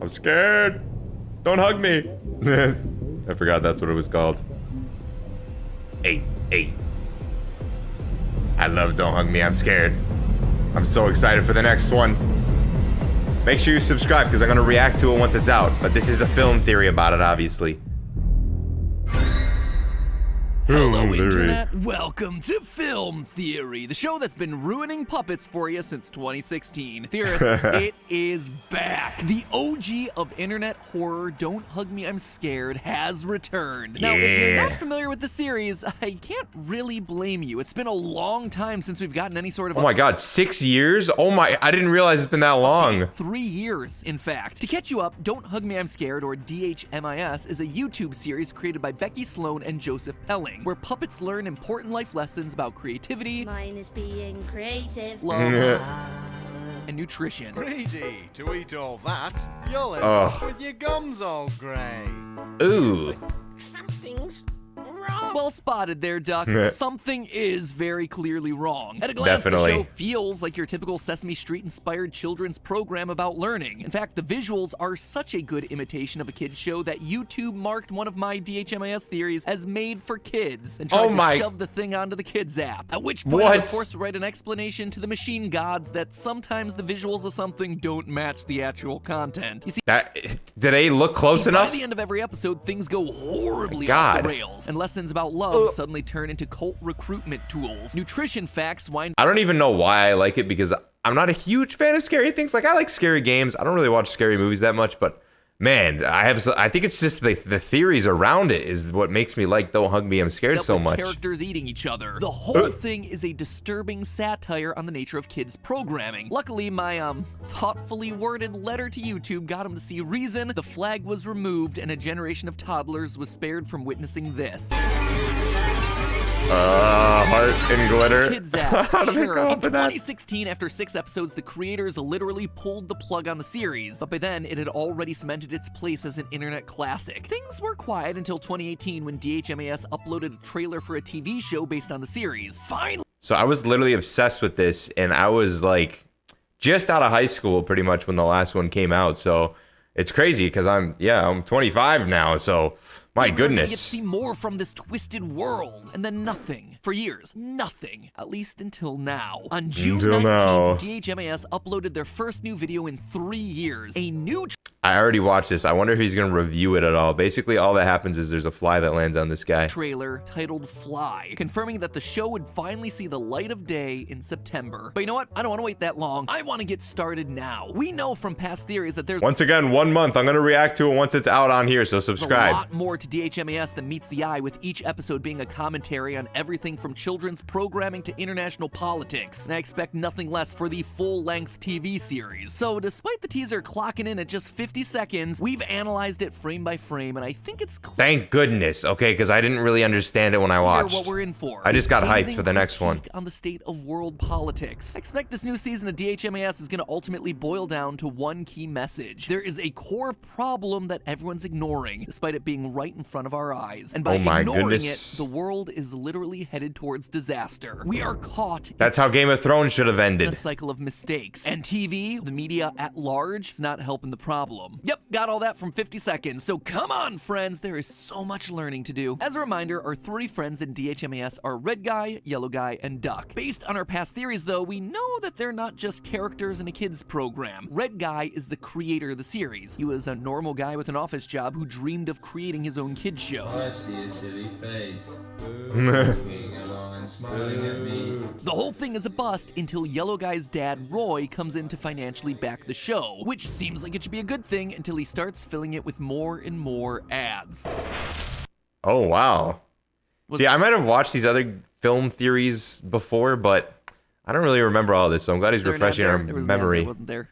I'm scared. Don't hug me. I forgot that's what it was called. Hey. I love Don't Hug Me, I'm scared. I'm so excited for the next one. Make sure you subscribe because I'm going to react to it once it's out. But this is a film theory about it, obviously. Hello, Internet. Welcome to Film Theory, the show that's been ruining puppets for you since 2016. Theorists, it is back. The OG of internet horror, Don't Hug Me, I'm Scared, has returned. Now, if you're not familiar with the series, I can't really blame you. It's been a long time since we've gotten any sort of... Oh my god, 6 years? Oh my, I didn't realize it's been that long. 3 years, in fact. To catch you up, Don't Hug Me, I'm Scared, or DHMAS, is a YouTube series created by Becky Sloan and Joseph Pelling, where puppets learn important life lessons about creativity, mine is being creative, love, and nutrition. Greedy to eat all that, you'll end up with your gums all grey. Ooh. Something's wrong. Well spotted there, Duck. Something is very clearly wrong. At a glance, Definitely. the show feels like your typical Sesame Street-inspired children's program about learning. In fact, the visuals are such a good imitation of a kid's show that YouTube marked one of my DHMAS theories as made for kids and tried to shove the thing onto the kids app. At which point I was forced to write an explanation to the machine gods that sometimes the visuals of something don't match the actual content. You see, Did they look close enough? by the end of every episode, things go horribly off the rails, and lessons about love suddenly turn into cult recruitment tools. Nutrition facts wind... I don't even know why I like it because I'm not a huge fan of scary things. Like, I like scary games. I don't really watch scary movies that much, but man, I think it's just the theories around it is what makes me like Don't Hug Me, I'm Scared so much. Characters eating each other. The whole thing is a disturbing satire on the nature of kids programming. Luckily, my thoughtfully worded letter to YouTube got him to see reason. The flag was removed and a generation of toddlers was spared from witnessing this. Heart and glitter. Kids app. How do they Sure. come In up with that? 2016, after 6 episodes, the creators literally pulled the plug on the series, but by then it had already cemented its place as an internet classic. Things were quiet until 2018 when DHMAS uploaded a trailer for a TV show based on the series. Finally. So I was literally obsessed with this, and I was like just out of high school pretty much when the last one came out. So it's crazy because I'm 25 now, so my goodness. You see more from this twisted world, and then nothing. For years, nothing. At least until now. On June 19th, DHMAS uploaded their first new video in 3 years. A new... I already watched this. I wonder if he's going to review it at all. Basically, all that happens is there's a fly that lands on this guy. Trailer titled Fly, confirming that the show would finally see the light of day in September. But you know what? I don't want to wait that long. I want to get started now. We know from past theories that there's... Once again, 1 month. I'm going to react to it once it's out on here, so subscribe. A lot more to DHMAS than meets the eye, with each episode being a commentary on everything from children's programming to international politics. And I expect nothing less for the full-length TV series. So despite the teaser clocking in at just 50 seconds, we've analyzed it frame by frame, and I think it's clear. Thank goodness, okay, because I didn't really understand it when I watched. What we're in for. I just got hyped for the next one. On the state of world politics. I expect this new season of DHMAS is going to ultimately boil down to one key message. There is a core problem that everyone's ignoring, despite it being right in front of our eyes. And by ignoring it, the world is literally headed towards disaster. We are caught. That's how Game of Thrones should have ended. In a cycle of mistakes. And TV, the media at large, is not helping the problem. Yep, got all that from 50 seconds. So come on, friends. There is so much learning to do. As a reminder, our 3 friends in DHMAS are Red Guy, Yellow Guy, and Duck. Based on our past theories, though, we know that they're not just characters in a kid's program. Red Guy is the creator of the series. He was a normal guy with an office job who dreamed of creating his own kid's show. I see a silly face, looking along and smiling at me. The whole thing is a bust until Yellow Guy's dad, Roy, comes in to financially back the show, which seems like it should be a good thing until he starts filling it with more and more ads. Oh, wow. See, I might have watched these other film theories before, but I don't really remember all this, so I'm glad he's refreshing our memory. It wasn't there.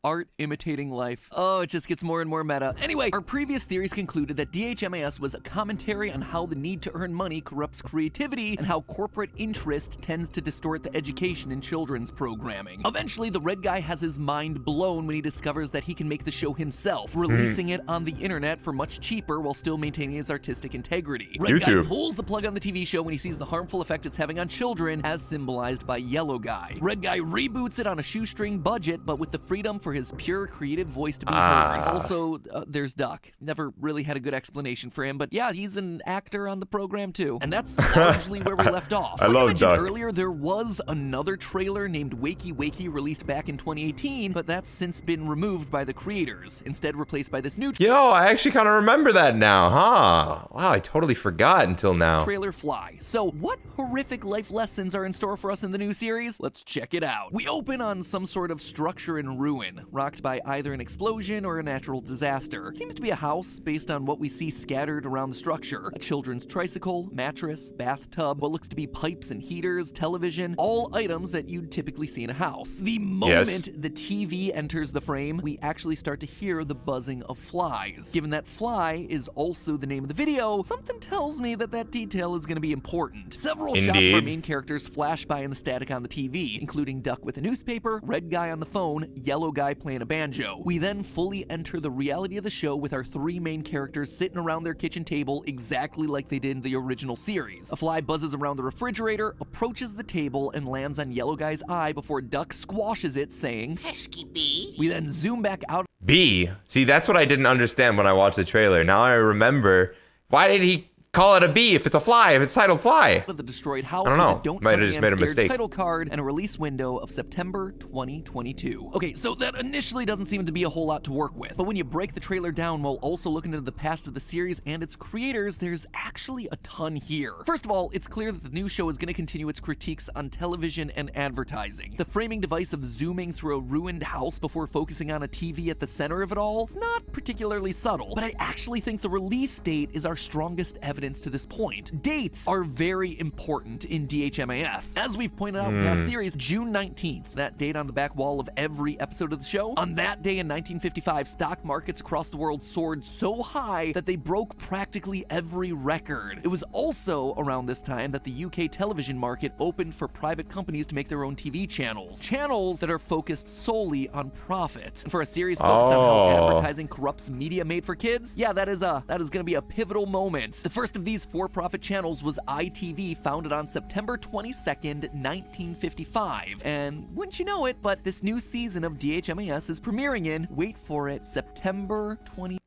Art imitating life. Oh, it just gets more and more meta. Anyway, our previous theories concluded that DHMAS was a commentary on how the need to earn money corrupts creativity and how corporate interest tends to distort the education in children's programming. Eventually, the Red Guy has his mind blown when he discovers that he can make the show himself, releasing it on the internet for much cheaper while still maintaining his artistic integrity. Red Guy pulls the plug on the TV show when he sees the harmful effect it's having on children, as symbolized by Yellow Yellow Guy. Red Guy reboots it on a shoestring budget, but with the freedom for his pure creative voice to be heard. Also, there's Duck. Never really had a good explanation for him, but yeah, he's an actor on the program too. And that's largely where we left off. I love Duck. Earlier, there was another trailer named Wakey Wakey released back in 2018, but that's since been removed by the creators, instead replaced by this new Yo, I actually kind of remember that now, huh? Wow, I totally forgot until now. trailer Fly. So what horrific life lessons are in store for us in the new series? Let's check it out. We open on some sort of structure in ruin, rocked by either an explosion or a natural disaster. It seems to be a house based on what we see scattered around the structure. A children's tricycle, mattress, bathtub, what looks to be pipes and heaters, television, all items that you'd typically see in a house. The moment the TV enters the frame, we actually start to hear the buzzing of flies. Given that Fly is also the name of the video, something tells me that that detail is going to be important. Several shots of our main characters flash by in the static on the TV, including Duck with a newspaper, Red Guy on the phone, Yellow Guy playing a banjo. We then fully enter the reality of the show with our three main characters sitting around their kitchen table exactly like they did in the original series. A fly buzzes around the refrigerator, approaches the table, and lands on Yellow Guy's eye before Duck squashes it, saying, "Pesky bee." We then zoom back out. B. See, that's what I didn't understand when I watched the trailer. Now I remember. Why did he call it a B if it's a fly, if it's titled Fly? Of the destroyed house I don't know. with a Don't Might have just made a Understand mistake. title card and a release window of September 2022. Okay, so that initially doesn't seem to be a whole lot to work with, but when you break the trailer down while also looking into the past of the series and its creators, there's actually a ton here. First of all, it's clear that the new show is going to continue its critiques on television and advertising. The framing device of zooming through a ruined house before focusing on a TV at the center of it all is not particularly subtle, but I actually think the release date is our strongest evidence to this point. Dates are very important in DHMAS. As we've pointed out in past theories, June 19th, that date on the back wall of every episode of the show, on that day in 1955, stock markets across the world soared so high that they broke practically every record. It was also around this time that the UK television market opened for private companies to make their own TV channels. Channels that are focused solely on profit. And for a series focused on how advertising corrupts media made for kids, yeah, that is gonna be a pivotal moment. The first of these for-profit channels was ITV, founded on September 22nd, 1955. And wouldn't you know it, but this new season of DHMAS is premiering in, wait for it, September 20.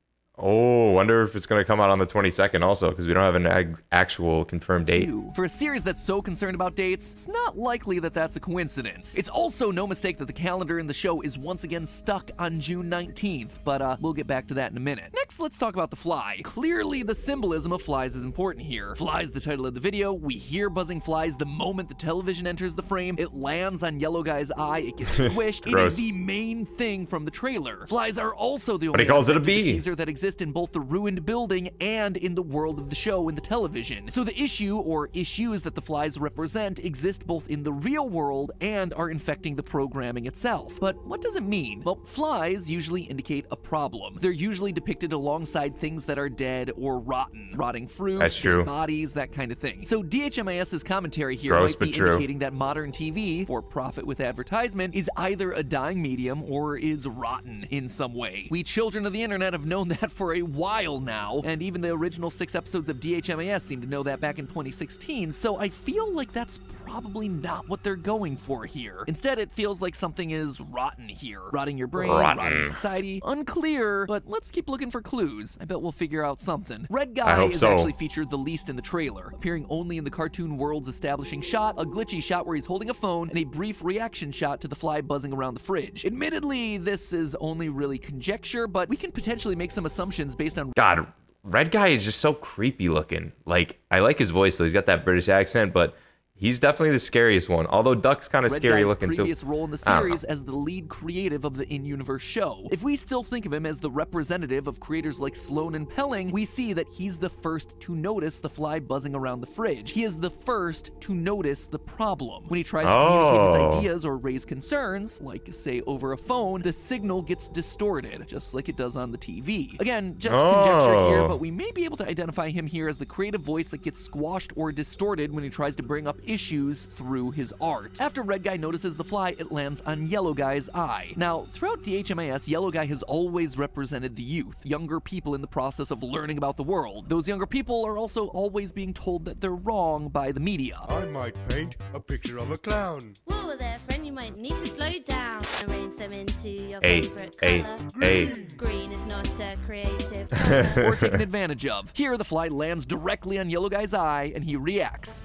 Oh, wonder if it's going to come out on the 22nd also, because we don't have an actual confirmed date. For a series that's so concerned about dates, it's not likely that that's a coincidence. It's also no mistake that the calendar in the show is once again stuck on June 19th, but we'll get back to that in a minute. Next, let's talk about the fly. Clearly, the symbolism of flies is important here. Fly's the title of the video. We hear buzzing flies the moment the television enters the frame. It lands on Yellow Guy's eye. It gets squished. It is the main thing from the trailer. Flies are also the only he calls it a aspect of the bee. teaser that exists in both the ruined building and in the world of the show in the television. So the issue or issues that the flies represent exist both in the real world and are infecting the programming itself. But what does it mean? Well, flies usually indicate a problem. They're usually depicted alongside things that are dead or rotten. Rotting fruit, That's true. bodies, that kind of thing. So DHMAS's commentary here Gross, might be but true. indicating that modern TV, for profit with advertisement, is either a dying medium or is rotten in some way. We children of the internet have known that for a while now, and even the original 6 episodes of DHMAS seemed to know that back in 2016, so I feel like that's probably not what they're going for here. Instead, it feels like something is rotten here. Rotting your brain, rotting society. Unclear, but let's keep looking for clues. I bet we'll figure out something. Red Guy is actually featured the least in the trailer, appearing only in the cartoon world's establishing shot, a glitchy shot where he's holding a phone, and a brief reaction shot to the fly buzzing around the fridge. Admittedly, this is only really conjecture, but we can potentially make some assumptions based on God, Red Guy is just so creepy looking. Like, I like his voice, so he's got that British accent, but he's definitely the scariest one. Although Duck's kind of scary looking too. Previous role in the series as the lead creative of the in-universe show. If we still think of him as the representative of creators like Sloan and Pelling, we see that he's the first to notice the fly buzzing around the fridge. He is the first to notice the problem. When he tries to communicate his ideas or raise concerns, like say over a phone, the signal gets distorted, just like it does on the TV. Again, just conjecture here, but we may be able to identify him here as the creative voice that gets squashed or distorted when he tries to bring up issues through his art. After Red Guy notices the fly, it lands on Yellow Guy's eye. Now, throughout DHMAS, Yellow Guy has always represented the youth, younger people in the process of learning about the world. Those younger people are also always being told that they're wrong by the media. I might paint a picture of a clown. Whoa there, friend, you might need to slow down. Arrange them into your Hey, favorite hey, color. hey. Green is not a creative color. Or taken advantage of. Here, the fly lands directly on Yellow Guy's eye, and he reacts.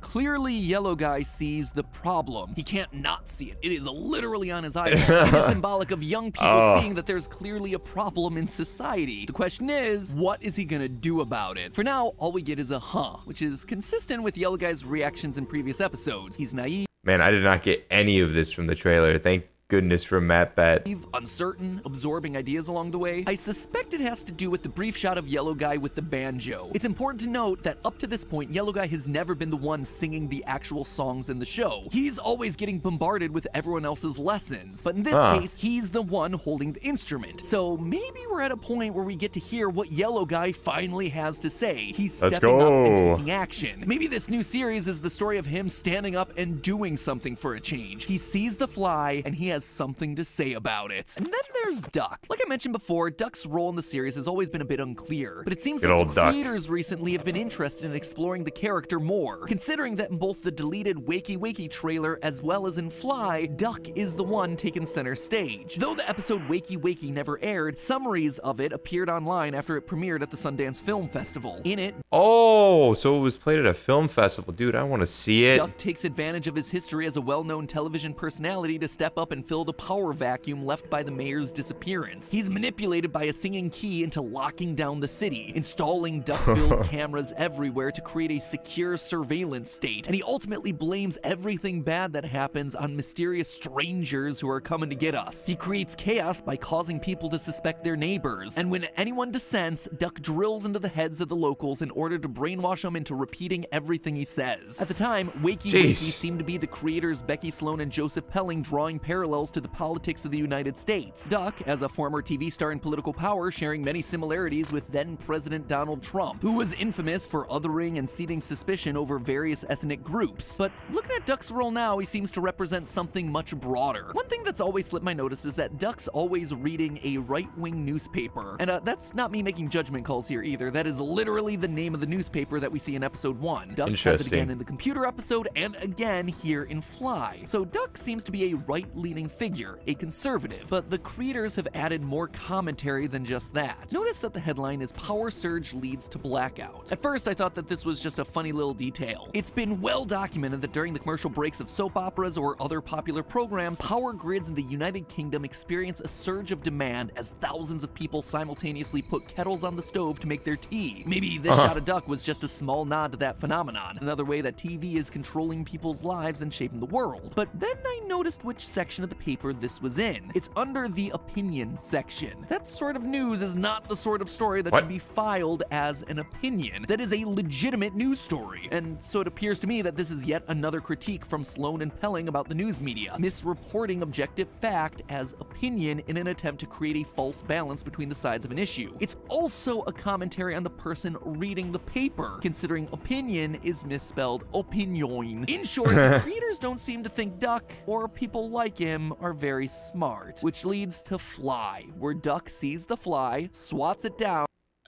Clearly, Yellow Guy sees the problem. He can't not see it. It is literally on his eyeball. It is symbolic of young people seeing that there's clearly a problem in society. The question is, what is he gonna do about it? For now, all we get is a huh, which is consistent with Yellow Guy's reactions in previous episodes. He's naive, Man, I did not get any of this from the trailer. Thank goodness for Matt Bat. uncertain, absorbing ideas along the way. I suspect it has to do with the brief shot of Yellow Guy with the banjo. It's important to note that up to this point, Yellow Guy has never been the one singing the actual songs in the show. He's always getting bombarded with everyone else's lessons, but in this case, he's the one holding the instrument. So maybe we're at a point where we get to hear what Yellow Guy finally has to say. He's Let's stepping up and go. taking action. Maybe this new series is the story of him standing up and doing something for a change. He sees the fly, and he has something to say about it. And then there's Duck. Like I mentioned before, Duck's role in the series has always been a bit unclear, but it seems Good like old the Duck. creators recently have been interested in exploring the character more, considering that in both the deleted Wakey Wakey trailer as well as in Fly, Duck is the one taking center stage. Though the episode Wakey Wakey never aired, summaries of it appeared online after it premiered at the Sundance Film Festival. In it, Oh, so it was played at a film festival. Dude, I want to see it. Duck takes advantage of his history as a well-known television personality to step up and fill the power vacuum left by the mayor's disappearance. He's manipulated by a singing key into locking down the city, installing duck-built cameras everywhere to create a secure surveillance state, and he ultimately blames everything bad that happens on mysterious strangers who are coming to get us. He creates chaos by causing people to suspect their neighbors, and when anyone dissents, Duck drills into the heads of the locals in order to brainwash them into repeating everything he says. At the time, Wakey Wakey seemed to be the creators Becky Sloan and Joseph Pelling drawing parallels to the politics of the United States. Duck, as a former TV star in political power, sharing many similarities with then-President Donald Trump, who was infamous for othering and seeding suspicion over various ethnic groups. But looking at Duck's role now, he seems to represent something much broader. One thing that's always slipped my notice is that Duck's always reading a right-wing newspaper. And that's not me making judgment calls here either. That is literally the name of the newspaper that we see in episode 1. Duck has it Interesting. again in the computer episode and again here in Fly. So Duck seems to be a right-leaning figure, a conservative, but the creators have added more commentary than just that. Notice that the headline is Power Surge Leads to Blackout. At first I thought that this was just a funny little detail. It's been well documented that during the commercial breaks of soap operas or other popular programs, power grids in the United Kingdom experience a surge of demand as thousands of people simultaneously put kettles on the stove to make their tea. Maybe this shot of Duck was just a small nod to that phenomenon, another way that TV is controlling people's lives and shaping the world. But then I noticed which section of the paper this was in. It's under the opinion section. That sort of news is not the sort of story that should be filed as an opinion. That is a legitimate news story. And so it appears to me that this is yet another critique from Sloan and Pelling about the news media, misreporting objective fact as opinion in an attempt to create a false balance between the sides of an issue. It's also a commentary on the person reading the paper, considering opinion is misspelled opinion. In short, the creators don't seem to think Duck, or people like him, are very smart, which leads to Fly, where Duck sees the fly, swats it down,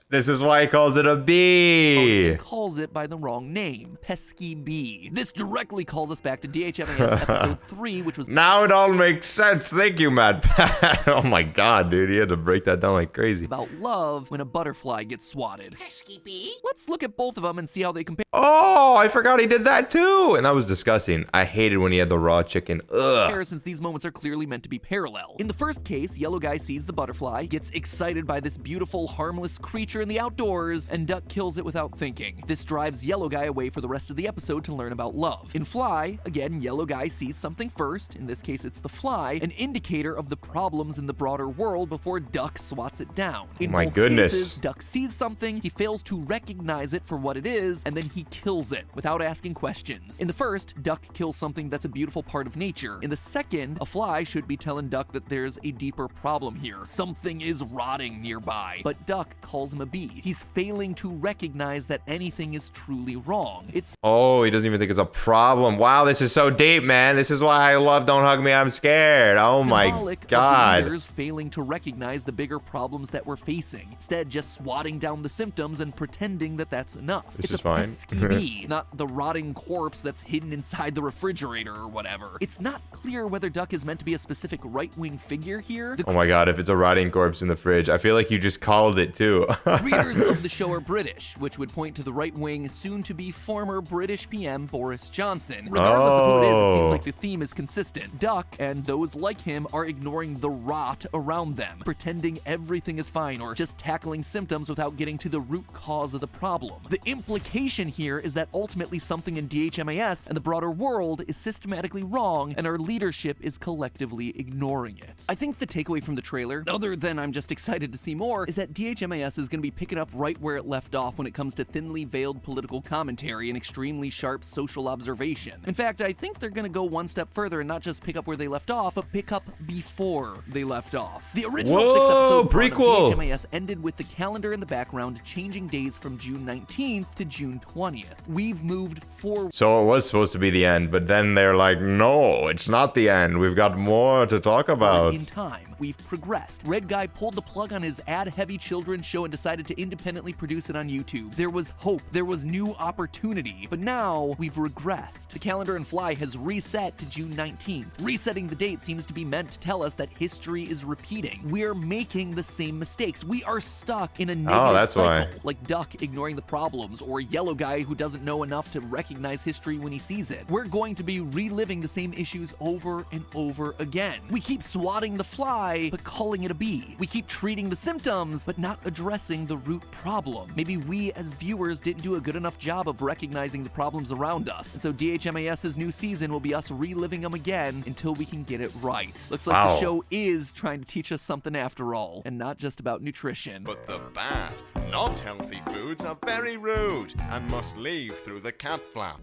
This is why he calls it a bee. calls it by the wrong name, Pesky Bee. This directly calls us back to DHMAS episode 3, which was Now it all makes sense. Thank you, Matt Pat. Oh my god, dude. He had to break that down like crazy. about love when a butterfly gets swatted. Pesky bee. Let's look at both of them and see how they compare. Oh, I forgot he did that too. And that was disgusting. I hated when he had the raw chicken. Ugh. Since these moments are clearly meant to be parallel. In the first case, Yellow Guy sees the butterfly, gets excited by this beautiful, harmless creature in the outdoors, and Duck kills it without thinking. This drives Yellow Guy away for the rest of the episode to learn about love. In Fly, again, Yellow Guy sees something first, in this case it's the fly, an indicator of the problems in the broader world before Duck swats it down. In My both goodness. cases, Duck sees something, he fails to recognize it for what it is, and then he kills it without asking questions. In the first, Duck kills something that's a beautiful part of nature. In the second, a fly should be telling Duck that there's a deeper problem here. Something is rotting nearby. But Duck calls him a be. He's failing to recognize that anything is truly wrong. It's Oh, he doesn't even think it's a problem. Wow, this is so deep, man. This is why I love Don't Hug Me, I'm Scared. Oh my symbolic God. of the leaders failing to recognize the bigger problems that we're facing, instead just swatting down the symptoms and pretending that that's enough. Which It's is a fine. pesky bee, not the rotting corpse that's hidden inside the refrigerator or whatever. It's not clear whether Duck is meant to be a specific right-wing figure here. The Oh my God, if it's a rotting corpse in the fridge, I feel like you just called it too. creators of the show are British, which would point to the right-wing, soon-to-be former British PM Boris Johnson. Regardless of who it is, it seems like the theme is consistent. Duck and those like him are ignoring the rot around them, pretending everything is fine or just tackling symptoms without getting to the root cause of the problem. The implication here is that ultimately something in DHMAS and the broader world is systematically wrong, and our leadership is collectively ignoring it. I think the takeaway from the trailer, other than I'm just excited to see more, is that DHMAS is going to be picking up right where it left off when it comes to thinly veiled political commentary and extremely sharp social observation. In fact, I think they're going to go one step further and not just pick up where they left off, but pick up before they left off. The original Whoa, 6-episode run of prequel. DHMAS ended with the calendar in the background changing days from June 19th to June 20th. We've moved forward. So it was supposed to be the end, but then they're like, no, it's not the end. We've got more to talk about. In time, we've progressed. Red Guy pulled the plug on his ad-heavy children's show and decided to independently produce it on YouTube. There was hope, there was new opportunity, but now we've regressed. The calendar in Fly has reset to June 19th. Resetting the date seems to be meant to tell us that history is repeating. We're making the same mistakes. We are stuck in a negative that's cycle, why. like Duck ignoring the problems, or Yellow Guy who doesn't know enough to recognize history when he sees it. We're going to be reliving the same issues over and over again. We keep swatting the fly, but calling it a bee. We keep treating the symptoms, but not addressing the root problem. Maybe we as viewers didn't do a good enough job of recognizing the problems around us. So DHMAS's new season will be us reliving them again until we can get it right. Looks like the Wow. show is trying to teach us something after all, and not just about nutrition. But the bad, not healthy foods are very rude and must leave through the cat flap.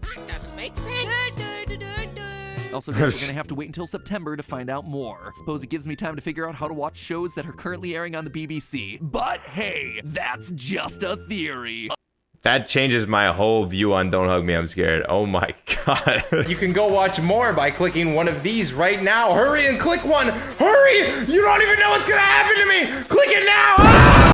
Also, guess we're gonna have to wait until September to find out more. Suppose it gives me time to figure out how to watch shows that are currently airing on the BBC. But hey, that's just a theory. That changes my whole view on Don't Hug Me, I'm Scared. Oh my God. You can go watch more by clicking one of these right now. Hurry and click one. Hurry! You don't even know what's gonna happen to me. Click it now. Ah!